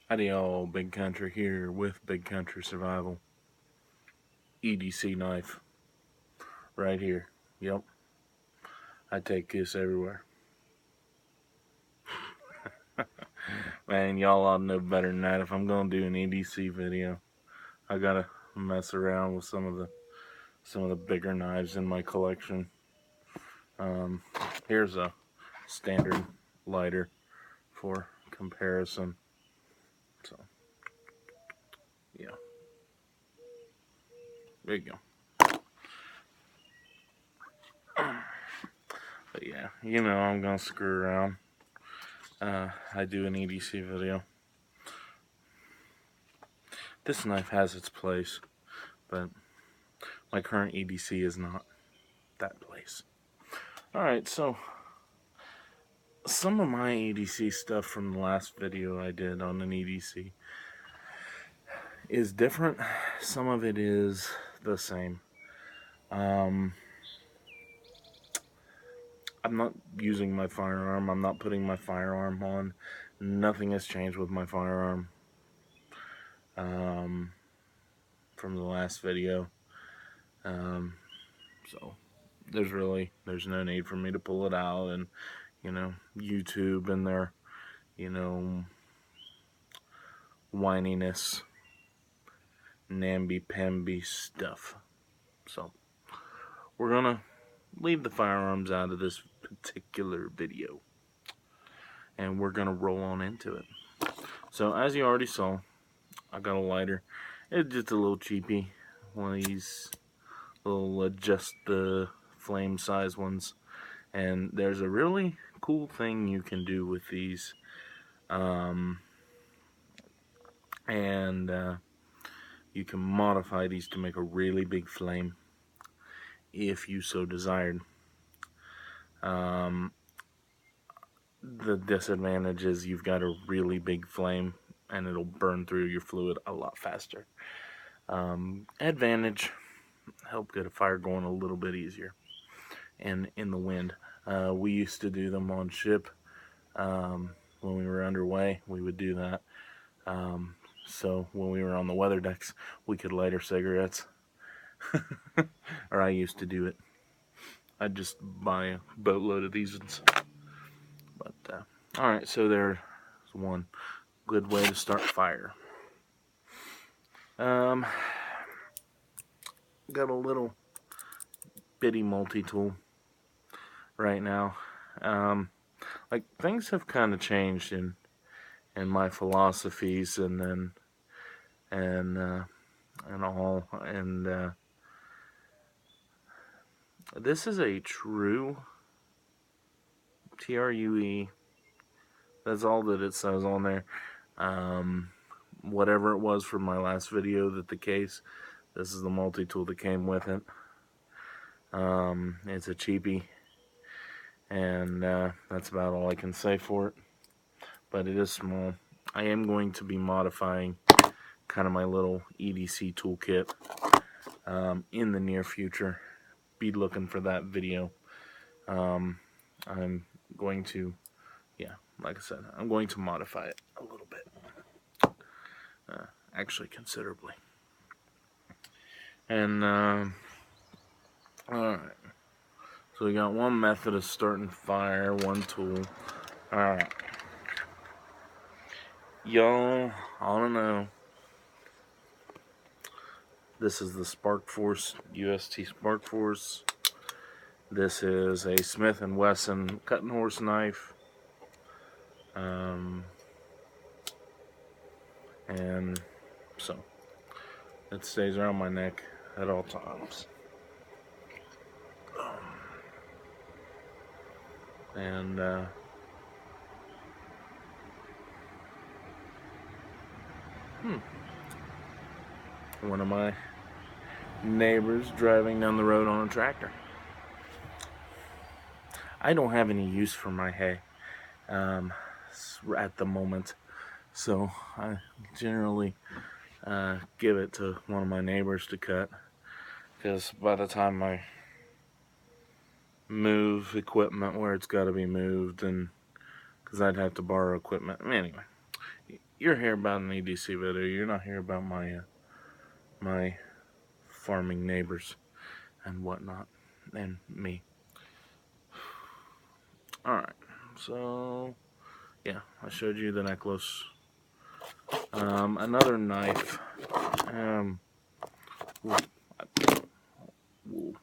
Howdy y'all, Big Country here with Big Country Survival. EDC knife. Right here. Yep. I take this everywhere. Man, y'all ought to know better than that. If I'm gonna do an EDC video, I gotta mess around with some of the bigger knives in my collection. Here's a standard lighter for comparison. So, yeah. There you go. But yeah, I'm gonna screw around. I do an EDC video. This knife has its place, but my current EDC is not that place. Alright, so some of my EDC stuff from the last video I did on an EDC is different. Some of it is the same. I'm not using my firearm. I'm not putting my firearm on. Nothing has changed with my firearm from the last video. So there's no need for me to pull it out and YouTube and their whininess, namby-pamby stuff. So we're gonna leave the firearms out of this particular video, and we're gonna roll on into it. So as you already saw, I got a lighter. It's just a little cheapy, one of these little adjust the flame size ones. And there's a really cool thing you can do with these, you can modify these to make a really big flame if you so desired. The disadvantage is you've got a really big flame and it'll burn through your fluid a lot faster. Advantage, help get a fire going a little bit easier and in the wind. We used to do them on ship. When we were underway, we would do that. So when we were on the weather decks, we could light our cigarettes. Or I used to do it. I'd just buy a boatload of these ones. But, alright, so there's one good way to start fire. Got a little bitty multi-tool right now. Like, things have kind of changed in my philosophies and all, and this is a true TRUE. That's all that it says on there. Whatever it was from my last video that the case, this is the multi-tool that came with it. It's a cheapie, and that's about all I can say for it. But it is small. I am going to be modifying kind of my little EDC toolkit in the near future. Be looking for that video. I'm going to, like I said, I'm going to modify it a little bit. Actually considerably. And alright, so we got one method of starting fire, one tool. Alright, y'all, I don't know, this is the Spark Force, UST Spark Force. This is a Smith & Wesson cutting horse knife. And so it stays around my neck at all times. And one of my neighbors driving down the road on a tractor. I don't have any use for my hay at the moment, so I generally give it to one of my neighbors to cut, because by the time I move equipment where it's got to be moved, and because I'd have to borrow equipment anyway, you're here about an EDC video. You're not here about my farming neighbors and whatnot, and me. Alright, so yeah, I showed you the necklace. Another knife.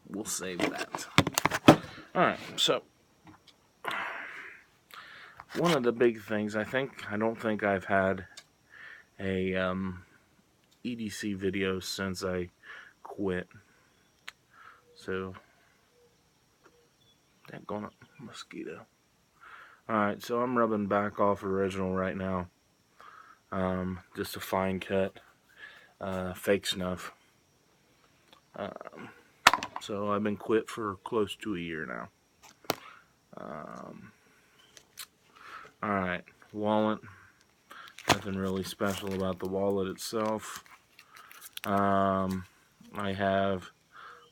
We'll save that. Alright, so one of the big things, I don't think I've had a EDC video since I quit. So, that going up mosquito. Alright, so I'm rubbing back off original right now. Just a fine cut, fake snuff. So I've been quit for close to a year now. Alright, wallet. Nothing really special about the wallet itself. I have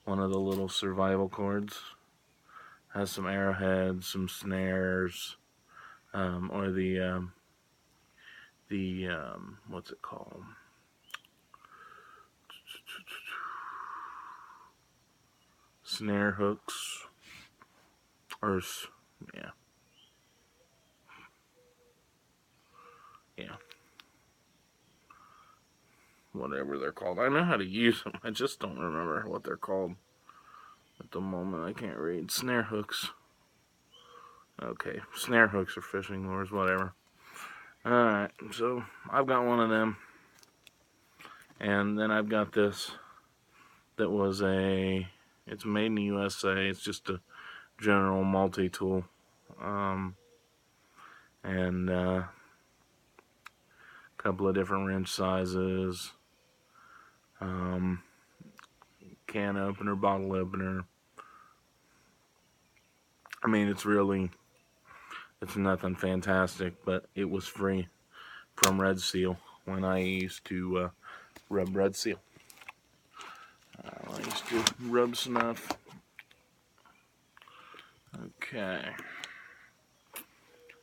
one of the little survival cords. Has some arrowheads, some snares, or the what's it called? Snare hooks, or yeah, whatever they're called. I know how to use them. I just don't remember what they're called at the moment. I can't read. Snare hooks. Okay, snare hooks or fishing lures, whatever. Alright, so I've got one of them. And then I've got this that was it's made in the USA. It's just a general multi-tool. And a couple of different wrench sizes. Can opener, bottle opener. I mean, it's nothing fantastic, but it was free from Red Seal when I used to rub Red Seal. I used to rub snuff. Okay.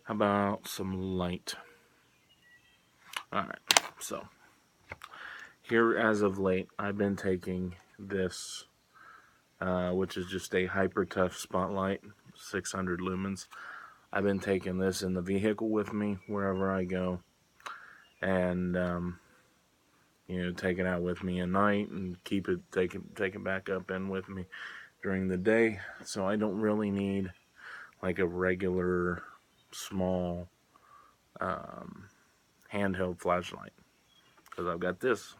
How about some light? Alright, so here as of late, I've been taking this, which is just a Hyper Tough Spotlight, 600 lumens. I've been taking this in the vehicle with me wherever I go, and you know, take it out with me at night and take it back up in with me during the day. So I don't really need like a regular small handheld flashlight, because I've got this.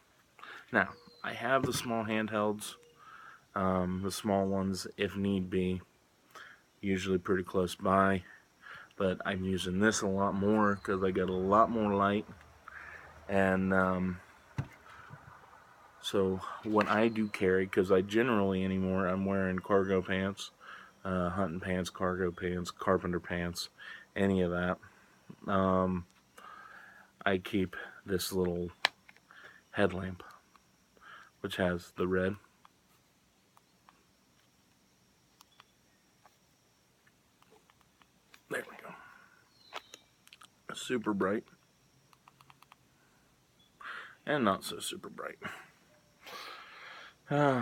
Now, I have the small handhelds, the small ones if need be, usually pretty close by, but I'm using this a lot more because I get a lot more light. And so what I do carry, because I generally anymore I'm wearing cargo pants, hunting pants, cargo pants, carpenter pants, any of that. I keep this little headlamp, which has the red. There we go. Super bright. And not so super bright.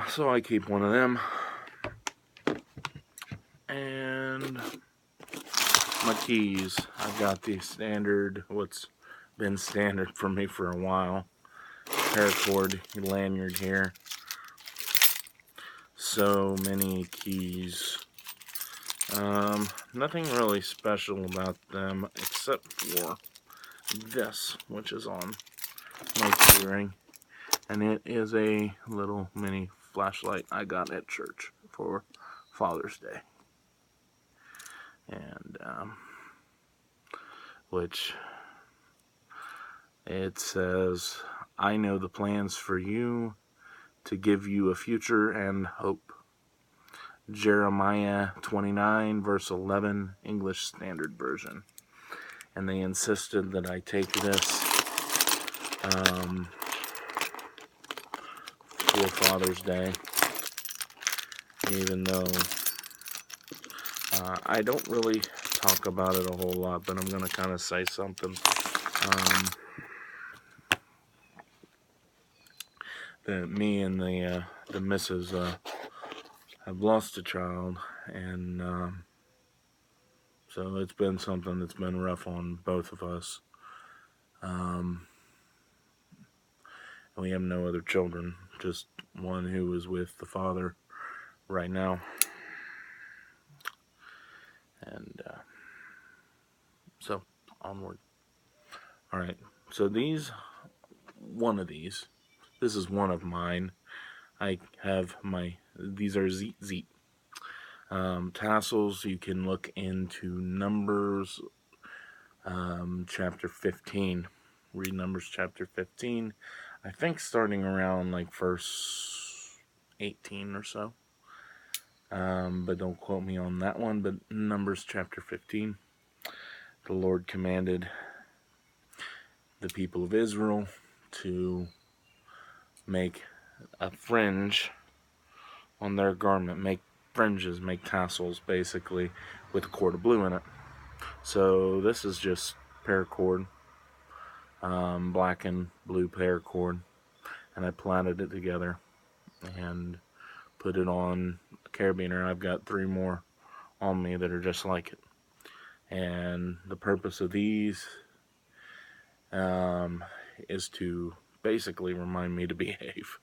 So I keep one of them. And my keys. I've got the standard, what's been standard for me for a while, paracord lanyard here. So many keys. Nothing really special about them except for this, which is on my keyring, and it is a little mini flashlight I got at church for Father's Day. And which it says, "I know the plans for you, to give you a future and hope." Jeremiah 29 verse 11, English Standard Version. And they insisted that I take this for Father's Day, even though I don't really talk about it a whole lot, but I'm going to kind of say something. that me and the missus have lost a child, and so it's been something that's been rough on both of us. We have no other children, just one who is with the father right now. And so, onward. Alright, so this is one of mine. I have these are ZZ. Tassels, you can look into Numbers chapter 15. Read Numbers chapter 15. I think starting around like verse 18 or so. But don't quote me on that one. But Numbers chapter 15. The Lord commanded the people of Israel to make a fringe on their garment. Make fringes, make tassels, basically, with a cord of blue in it. So this is just paracord, black and blue paracord, and I plaited it together and put it on a carabiner. I've got 3 more on me that are just like it. And the purpose of these is to basically remind me to behave.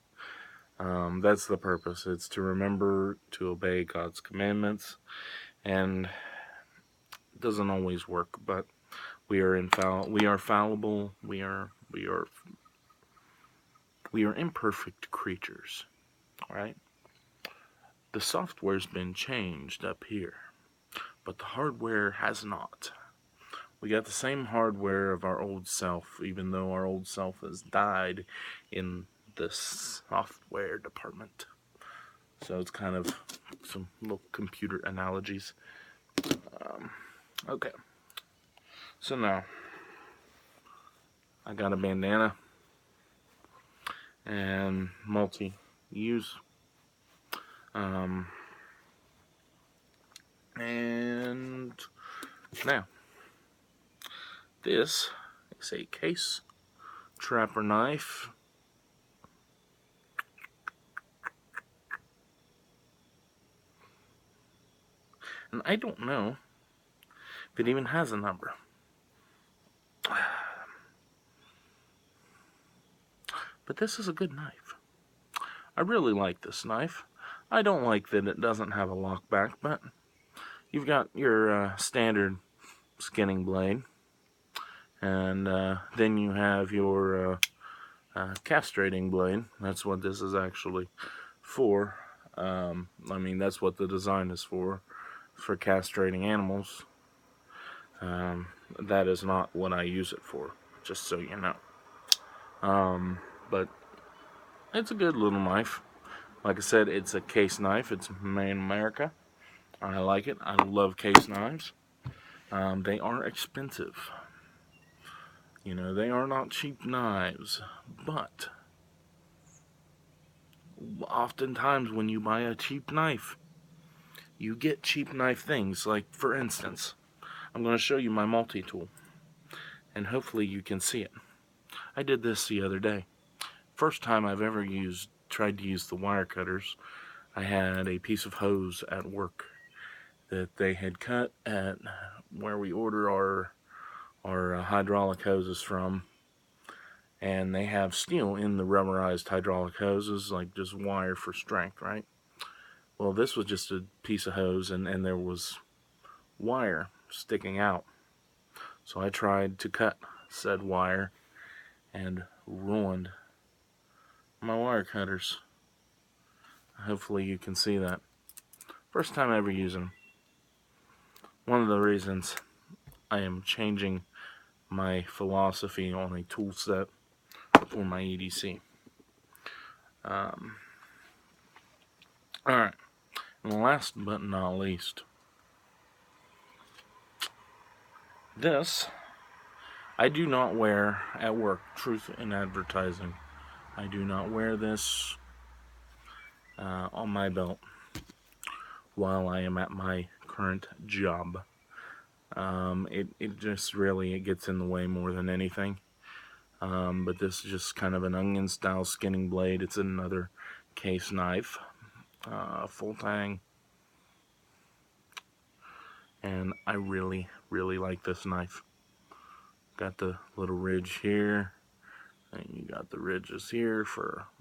That's the purpose. It's to remember to obey God's commandments, and it doesn't always work, but we are fallible. We are imperfect creatures, right? The software's been changed up here, but the hardware has not. We got the same hardware of our old self, even though our old self has died in the software department. So it's kind of some little computer analogies. Okay. So now, I got a bandana and multi-use. And now, this is a case trapper knife. And I don't know if it even has a number. But this is a good knife. I really like this knife. I don't like that it doesn't have a lockback, but you've got your standard skinning blade. And then you have your castrating blade. That's what this is actually for. I mean, that's what the design is for castrating animals. That is not what I use it for, just so you know. But it's a good little knife. Like I said, it's a case knife. It's made in America. I like it. I love case knives. They are expensive. You know, they are not cheap knives, but oftentimes when you buy a cheap knife, you get cheap knife things. Like, for instance, I'm going to show you my multi-tool, and hopefully you can see it. I did this the other day. First time I've ever tried to use the wire cutters. I had a piece of hose at work that they had cut at where we order our hydraulic hoses from, and they have steel in the rubberized hydraulic hoses, like just wire for strength, right? Well, this was just a piece of hose, and there was wire sticking out. So I tried to cut said wire and ruined my wire cutters. Hopefully you can see that. First time ever using them. One of the reasons I am changing my philosophy on a tool set for my EDC. Alright, and last but not least, this I do not wear at work. Truth in advertising. I do not wear this on my belt while I am at my current job. It just really, it gets in the way more than anything. But this is just kind of an onion style skinning blade. It's another case knife, full tang, and I really like this knife. Got the little ridge here, and you got the ridges here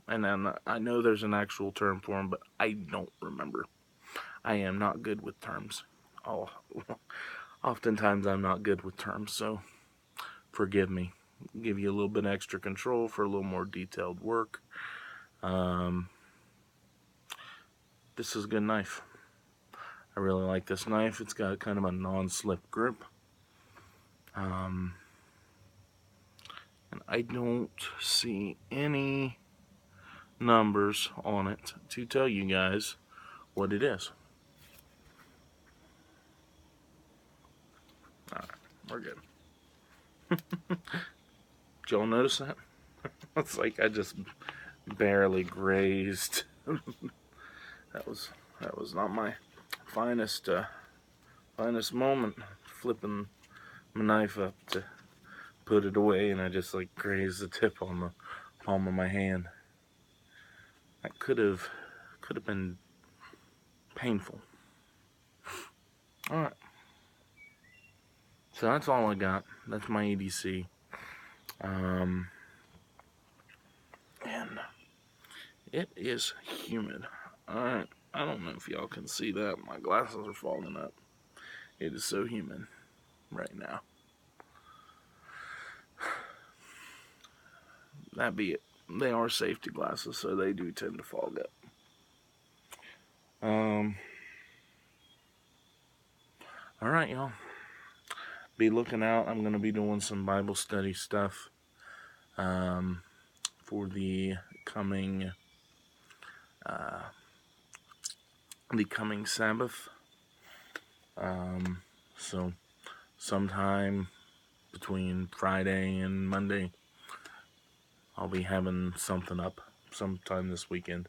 and then I know there's an actual term for them, but I don't remember. I am not good with terms. Oh, oftentimes I'm not good with terms, so forgive me. Give you a little bit extra control for a little more detailed work. This is a good knife. I really like this knife. It's got kind of a non-slip grip. And I don't see any numbers on it to tell you guys what it is. Alright, we're good. Did y'all notice that? It's like I just barely grazed. That was not my finest moment. Flipping my knife up to put it away, and I just like grazed the tip on the palm of my hand. That could have been painful. Alright. So that's all I got. That's my EDC. And it is humid. Alright. I don't know if y'all can see that. My glasses are falling up. It is so humid right now. That be it. They are safety glasses, so they do tend to fog up. Alright, y'all. Be looking out. I'm going to be doing some Bible study stuff for the coming Sabbath. So sometime between Friday and Monday, I'll be having something up sometime this weekend.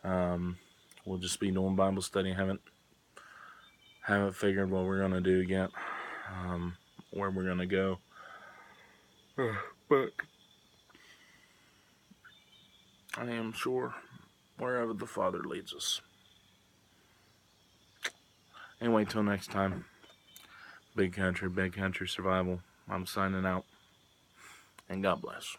We'll just be doing Bible study. Haven't figured what we're gonna do yet, where we're gonna go, but I am sure wherever the Father leads us. Anyway, till next time, big country survival. I'm signing out, and God bless.